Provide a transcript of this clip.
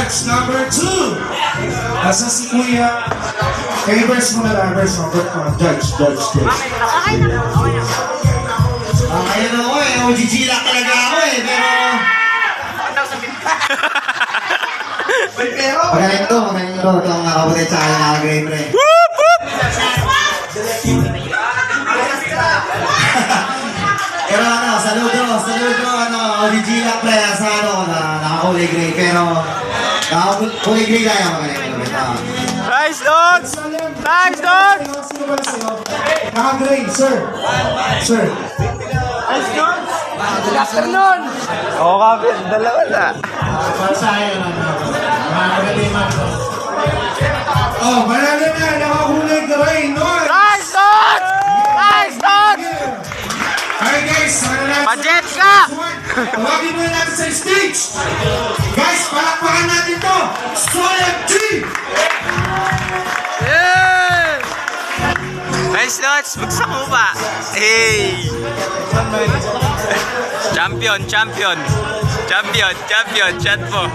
Judge number 2. Nasa si Kuya. Verse mo na lang, verse mo. Judge. Okay na. Ayun ako eh, OGG lang talaga ako eh, pero... Magaling to. Itong kapatid sa akin nakagay pre. Pero saludo, OGG lang pre, sa nakakulay gray, pero nakakulay gray lang yung magaling. Nice, Dogs! Nice, Dogs! Nakagray, sir. Nice, Dogs! Good afternoon! Oo, kapit. Dalawa na. Oh, marami na. Nakakulay gray. Nice, Dogs! Nice, Dogs! Alright guys, Budget ka! tawagin muna natin sa stage. Guys, palakpakan natin to. Solid G! Yeah! Nice, Dogs! Bagsak mo ba? Hey! Champion! Shot po!